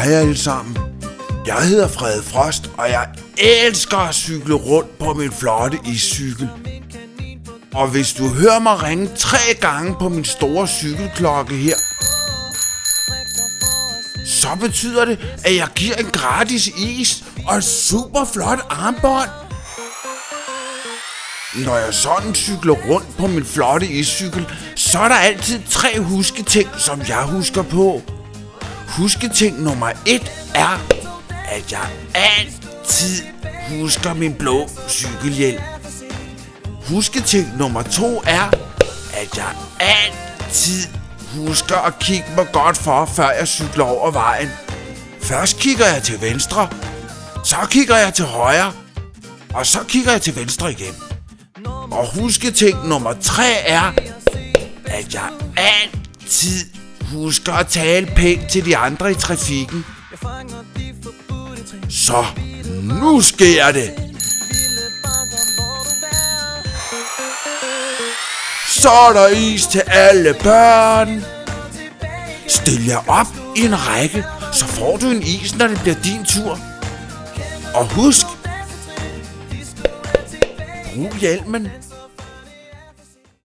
Hej alle sammen. Jeg hedder Frede Frost, og jeg elsker at cykle rundt på min flotte iscykel. Og hvis du hører mig ringe 3 gange på min store cykelklokke her, så betyder det, at jeg giver en gratis is og et super flot armbånd. Når jeg sådan cykler rundt på min flotte iscykel, så er der altid 3 husketing, som jeg husker på. Husketing nummer 1 er, at jeg altid husker min blå cykelhjelm. Husketing nummer 2 er, at jeg altid husker at kigge mig godt for, før jeg cykler over vejen. Først kigger jeg til venstre, så kigger jeg til højre, og så kigger jeg til venstre igen. Og husketing nummer 3 er, at jeg altid husker at tale pænt til de andre i trafikken. Så nu sker det! Så er der is til alle børn. Stil jer op i en række, så får du en is, når det bliver din tur. Og husk, brug hjelmen.